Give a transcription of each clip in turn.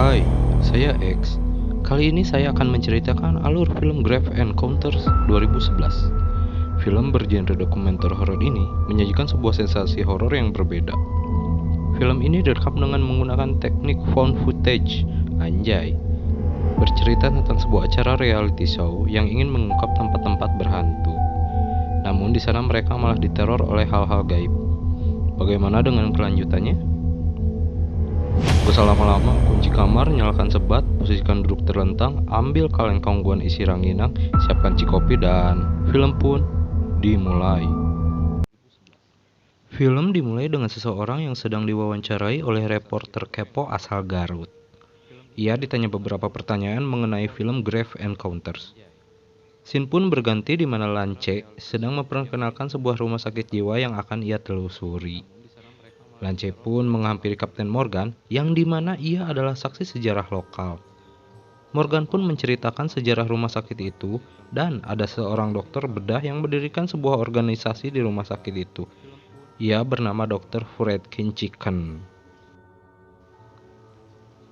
Hai, saya X. Kali ini saya akan menceritakan alur film Grave Encounters 2011. Film bergenre dokumenter horor ini menyajikan sebuah sensasi horor yang berbeda. Film ini direkam dengan menggunakan teknik found footage, anjay. Bercerita tentang sebuah acara reality show yang ingin mengungkap tempat-tempat berhantu. Namun di sana mereka malah diteror oleh hal-hal gaib. Bagaimana dengan kelanjutannya? Gak usah lama-lama, kunci kamar, nyalakan sebat, posisikan duduk terlentang, ambil kaleng kongguan isi ranginang, siapkan cikopi, dan film pun dimulai. Film dimulai dengan seseorang yang sedang diwawancarai oleh reporter kepo asal Garut. Ia ditanya beberapa pertanyaan mengenai film Grave Encounters. Scene pun berganti di mana Lance sedang memperkenalkan sebuah rumah sakit jiwa yang akan ia telusuri. Lance pun menghampiri Kapten Morgan, yang dimana ia adalah saksi sejarah lokal. Morgan pun menceritakan sejarah rumah sakit itu, dan ada seorang dokter bedah yang mendirikan sebuah organisasi di rumah sakit itu. Ia bernama Dr. Fredkin Chicken.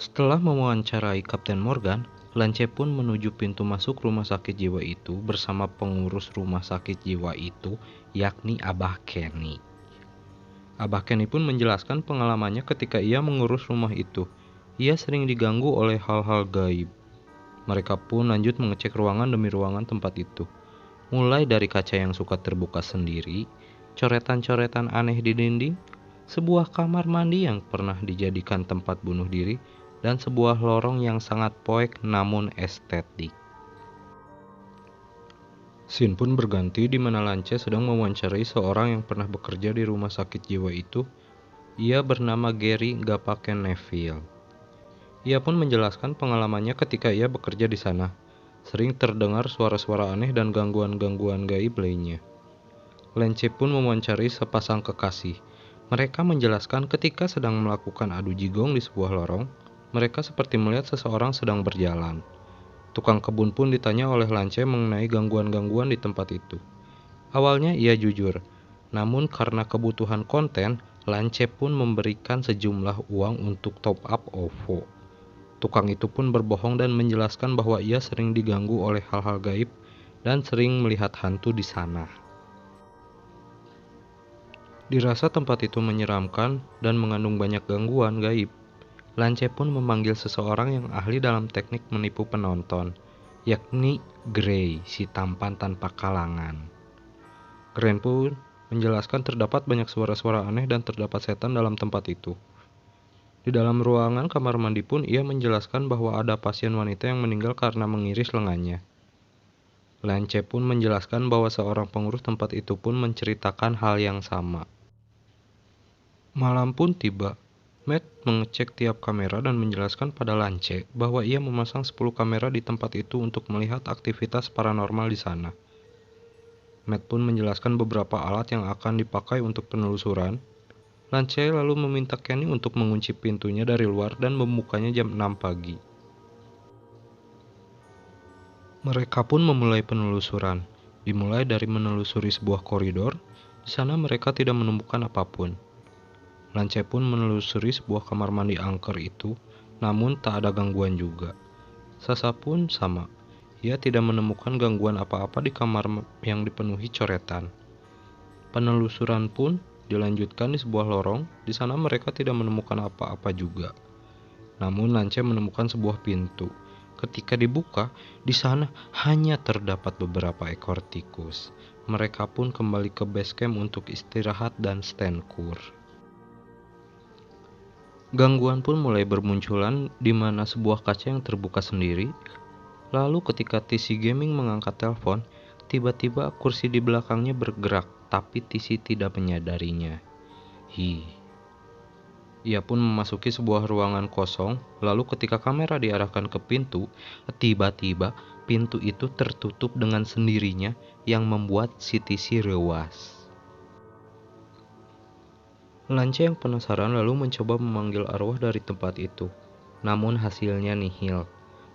Setelah mewawancarai Kapten Morgan, Lance pun menuju pintu masuk rumah sakit jiwa itu bersama pengurus rumah sakit jiwa itu, yakni Abah Kenny. Abah Kenny pun menjelaskan pengalamannya ketika ia mengurus rumah itu. Ia sering diganggu oleh hal-hal gaib. Mereka pun lanjut mengecek ruangan demi ruangan tempat itu. Mulai dari kaca yang suka terbuka sendiri, coretan-coretan aneh di dinding, sebuah kamar mandi yang pernah dijadikan tempat bunuh diri, dan sebuah lorong yang sangat poek namun estetik. Scene pun berganti di mana Lance sedang mewawancarai seorang yang pernah bekerja di rumah sakit jiwa itu. Ia bernama Gary Gapaken Neville. Ia pun menjelaskan pengalamannya ketika ia bekerja di sana. Sering terdengar suara-suara aneh dan gangguan-gangguan gaib lainnya. Lance pun mewawancarai sepasang kekasih. Mereka menjelaskan ketika sedang melakukan adu jigong di sebuah lorong, mereka seperti melihat seseorang sedang berjalan. Tukang kebun pun ditanya oleh Lance mengenai gangguan-gangguan di tempat itu. Awalnya ia jujur, namun karena kebutuhan konten, Lance pun memberikan sejumlah uang untuk top up OVO. Tukang itu pun berbohong dan menjelaskan bahwa ia sering diganggu oleh hal-hal gaib dan sering melihat hantu di sana. Dirasa tempat itu menyeramkan dan mengandung banyak gangguan gaib, Lance pun memanggil seseorang yang ahli dalam teknik menipu penonton, yakni Gray, si tampan tanpa kalangan. Gray pun menjelaskan terdapat banyak suara-suara aneh dan terdapat setan dalam tempat itu. Di dalam ruangan kamar mandi pun ia menjelaskan bahwa ada pasien wanita yang meninggal karena mengiris lengannya. Lance pun menjelaskan bahwa seorang pengurus tempat itu pun menceritakan hal yang sama. Malam pun tiba. Matt mengecek tiap kamera dan menjelaskan pada Lance bahwa ia memasang 10 kamera di tempat itu untuk melihat aktivitas paranormal di sana. Matt pun menjelaskan beberapa alat yang akan dipakai untuk penelusuran. Lance lalu meminta Kenny untuk mengunci pintunya dari luar dan membukanya jam 6 pagi. Mereka pun memulai penelusuran. Dimulai dari menelusuri sebuah koridor. Di sana mereka tidak menemukan apapun. Lance pun menelusuri sebuah kamar mandi angker itu, namun tak ada gangguan juga. Sasa pun sama, ia tidak menemukan gangguan apa-apa di kamar yang dipenuhi coretan. Penelusuran pun dilanjutkan di sebuah lorong, di sana mereka tidak menemukan apa-apa juga. Namun Lance menemukan sebuah pintu. Ketika dibuka, di sana hanya terdapat beberapa ekor tikus. Mereka pun kembali ke base camp untuk istirahat dan stand kur. Gangguan pun mulai bermunculan di mana sebuah kaca yang terbuka sendiri. Lalu ketika TC Gaming mengangkat telepon, tiba-tiba kursi di belakangnya bergerak, tapi TC tidak menyadarinya. Ia pun memasuki sebuah ruangan kosong, lalu ketika kamera diarahkan ke pintu, tiba-tiba pintu itu tertutup dengan sendirinya yang membuat si TC rewas. Lance yang penasaran lalu mencoba memanggil arwah dari tempat itu, namun hasilnya nihil.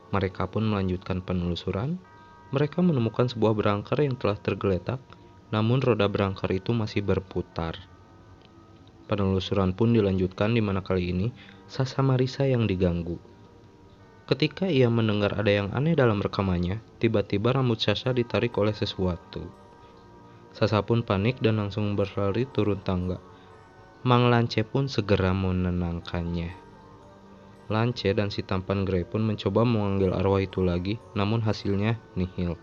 Mereka pun melanjutkan penelusuran. Mereka menemukan sebuah berangkar yang telah tergeletak, namun roda berangkar itu masih berputar. Penelusuran pun dilanjutkan di mana kali ini Sasa Marisa yang diganggu. Ketika ia mendengar ada yang aneh dalam rekamannya, tiba-tiba rambut Sasha ditarik oleh sesuatu. Sasha pun panik dan langsung berlari turun tangga. Mang Lance pun segera menenangkannya. Lance dan si tampan Gray pun mencoba memanggil arwah itu lagi, namun hasilnya nihil.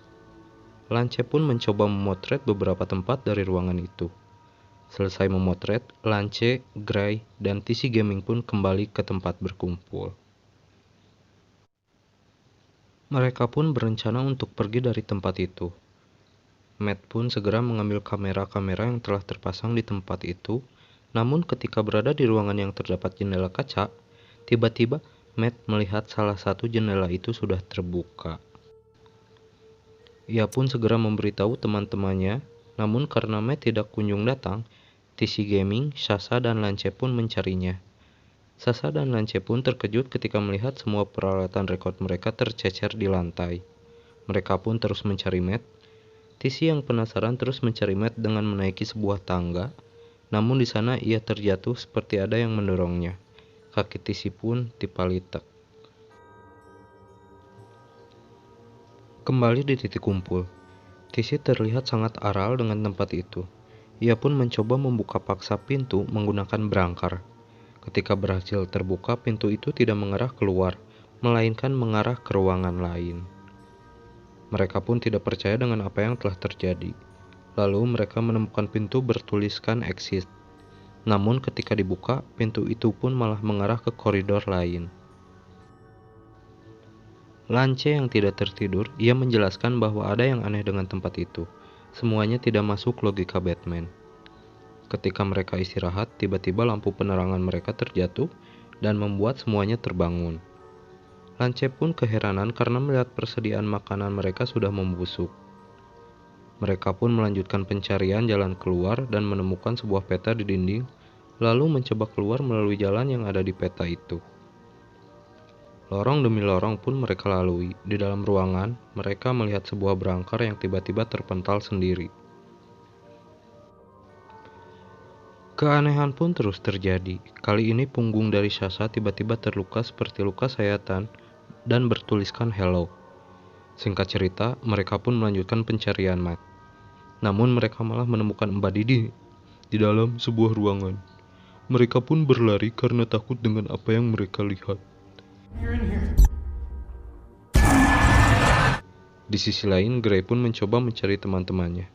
Lance pun mencoba memotret beberapa tempat dari ruangan itu. Selesai memotret, Lance, Gray, dan TC Gaming pun kembali ke tempat berkumpul. Mereka pun berencana untuk pergi dari tempat itu. Matt pun segera mengambil kamera-kamera yang telah terpasang di tempat itu, namun ketika berada di ruangan yang terdapat jendela kaca, tiba-tiba Matt melihat salah satu jendela itu sudah terbuka. Ia pun segera memberitahu teman-temannya, namun karena Matt tidak kunjung datang, TC Gaming, Sasha, dan Lance pun mencarinya. Sasha dan Lance pun terkejut ketika melihat semua peralatan rekod mereka tercecer di lantai. Mereka pun terus mencari Matt. TC yang penasaran terus mencari Matt dengan menaiki sebuah tangga, namun di sana ia terjatuh seperti ada yang mendorongnya. Kaki TC pun dipalitak. Kembali di titik kumpul, TC terlihat sangat aral dengan tempat itu. Ia pun mencoba membuka paksa pintu menggunakan berangkar. Ketika berhasil terbuka, pintu itu tidak mengarah keluar, melainkan mengarah ke ruangan lain. Mereka pun tidak percaya dengan apa yang telah terjadi. Lalu mereka menemukan pintu bertuliskan exit. Namun ketika dibuka, pintu itu pun malah mengarah ke koridor lain. Lance yang tidak tertidur, ia menjelaskan bahwa ada yang aneh dengan tempat itu. Semuanya tidak masuk logika Batman. Ketika mereka istirahat, tiba-tiba lampu penerangan mereka terjatuh dan membuat semuanya terbangun. Lance pun keheranan karena melihat persediaan makanan mereka sudah membusuk. Mereka pun melanjutkan pencarian jalan keluar dan menemukan sebuah peta di dinding, lalu mencoba keluar melalui jalan yang ada di peta itu. Lorong demi lorong pun mereka lalui. Di dalam ruangan, mereka melihat sebuah berangkar yang tiba-tiba terpental sendiri. Keanehan pun terus terjadi. Kali ini punggung dari Sasha tiba-tiba terluka seperti luka sayatan dan bertuliskan hello. Singkat cerita, mereka pun melanjutkan pencarian Matt. Namun mereka malah menemukan Mbak Didi di dalam sebuah ruangan. Mereka pun berlari karena takut dengan apa yang mereka lihat. Di sisi lain, Gray pun mencoba mencari teman-temannya.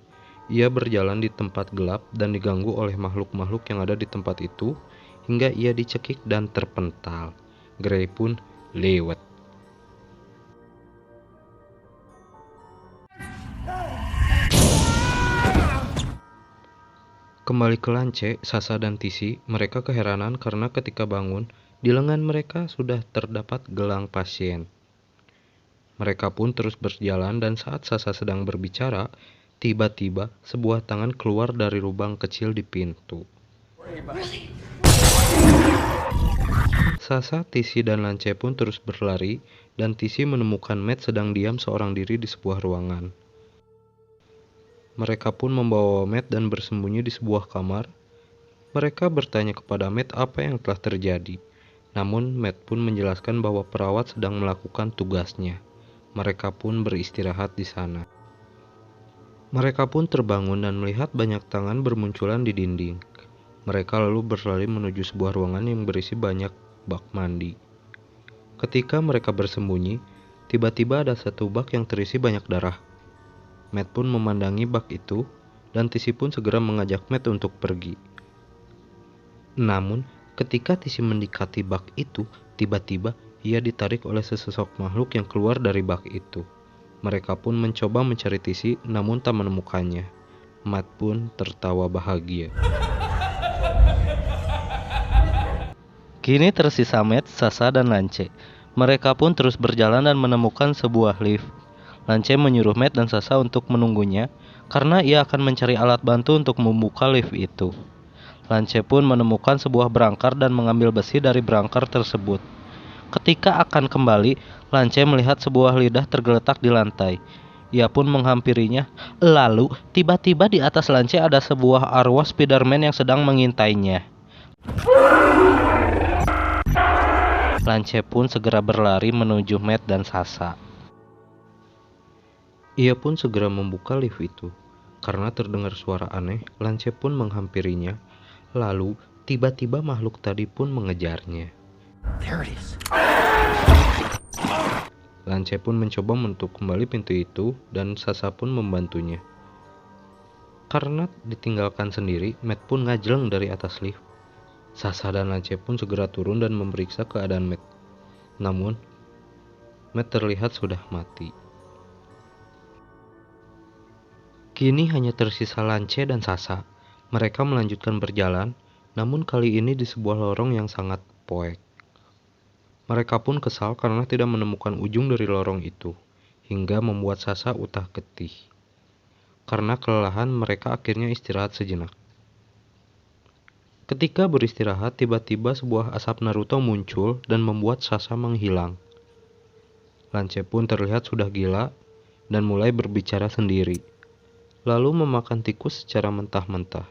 Ia berjalan di tempat gelap dan diganggu oleh makhluk-makhluk yang ada di tempat itu, hingga ia dicekik dan terpental. Gray pun lewat. Kembali ke Lance, Sasha dan TC, mereka keheranan karena ketika bangun, di lengan mereka sudah terdapat gelang pasien. Mereka pun terus berjalan dan saat Sasha sedang berbicara, tiba-tiba sebuah tangan keluar dari lubang kecil di pintu. Sasha, TC, dan Lance pun terus berlari dan TC menemukan Matt sedang diam seorang diri di sebuah ruangan. Mereka pun membawa Matt dan bersembunyi di sebuah kamar. Mereka bertanya kepada Matt apa yang telah terjadi. Namun Matt pun menjelaskan bahwa perawat sedang melakukan tugasnya. Mereka pun beristirahat di sana. Mereka pun terbangun dan melihat banyak tangan bermunculan di dinding. Mereka lalu berlari menuju sebuah ruangan yang berisi banyak bak mandi. Ketika mereka bersembunyi, tiba-tiba ada satu bak yang terisi banyak darah. Matt pun memandangi bak itu, dan TC pun segera mengajak Matt untuk pergi. Namun, ketika TC mendekati bak itu, tiba-tiba ia ditarik oleh sesosok makhluk yang keluar dari bak itu. Mereka pun mencoba mencari TC, namun tak menemukannya. Matt pun tertawa bahagia. Kini tersisa Matt, Sasha, dan Lance. Mereka pun terus berjalan dan menemukan sebuah lift. Lance menyuruh Matt dan Sasha untuk menunggunya, karena ia akan mencari alat bantu untuk membuka lift itu. Lance pun menemukan sebuah berangkar dan mengambil besi dari berangkar tersebut. Ketika akan kembali, Lance melihat sebuah lidah tergeletak di lantai. Ia pun menghampirinya. Lalu, tiba-tiba di atas Lance ada sebuah arwah Spider-Man yang sedang mengintainya. Lance pun segera berlari menuju Matt dan Sasha. Ia pun segera membuka lift itu. Karena terdengar suara aneh, Lance pun menghampirinya. Lalu, tiba-tiba makhluk tadi pun mengejarnya. There it is. Lance pun mencoba menutup kembali pintu itu dan Sasha pun membantunya. Karena ditinggalkan sendiri, Matt pun ngajleng dari atas lift. Sasha dan Lance pun segera turun dan memeriksa keadaan Matt. Namun, Matt terlihat sudah mati. Kini hanya tersisa Lance dan Sasha. Mereka melanjutkan berjalan, namun kali ini di sebuah lorong yang sangat poek. Mereka pun kesal karena tidak menemukan ujung dari lorong itu, hingga membuat Sasha utah getih. Karena kelelahan, mereka akhirnya istirahat sejenak. Ketika beristirahat, tiba-tiba sebuah asap Naruto muncul dan membuat Sasha menghilang. Lance pun terlihat sudah gila dan mulai berbicara sendiri, lalu memakan tikus secara mentah-mentah.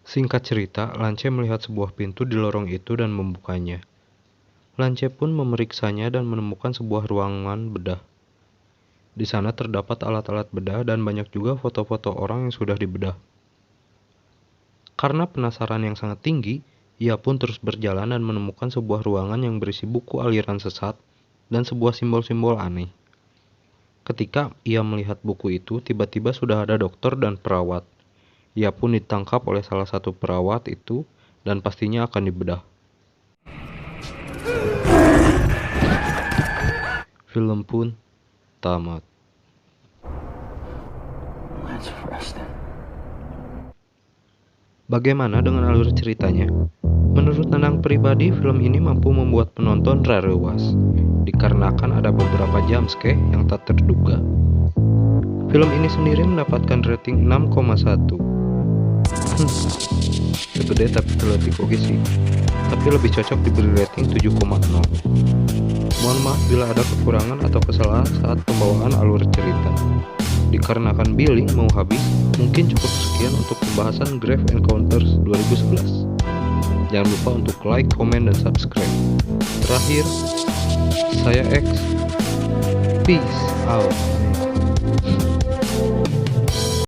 Singkat cerita, Lance melihat sebuah pintu di lorong itu dan membukanya. Lance pun memeriksanya dan menemukan sebuah ruangan bedah. Di sana terdapat alat-alat bedah dan banyak juga foto-foto orang yang sudah dibedah. Karena penasaran yang sangat tinggi, ia pun terus berjalan dan menemukan sebuah ruangan yang berisi buku aliran sesat dan sebuah simbol-simbol aneh. Ketika ia melihat buku itu, tiba-tiba sudah ada dokter dan perawat. Ia pun ditangkap oleh salah satu perawat itu dan pastinya akan dibedah. Film pun tamat. Bagaimana dengan alur ceritanya? Menurut Nanang pribadi, film ini mampu membuat penonton relewas, dikarenakan ada beberapa jumpscare yang tak terduga. Film ini sendiri mendapatkan rating 6,1. Segede tapi terletih oke sih, tapi lebih cocok diberi rating 7,0. Mohon maaf bila ada kekurangan atau kesalahan saat pembawaan alur cerita. Dikarenakan billing mau habis, mungkin cukup sekian untuk pembahasan Grave Encounters 2011. Jangan lupa untuk like, komen, dan subscribe. Terakhir, saya X. Peace out.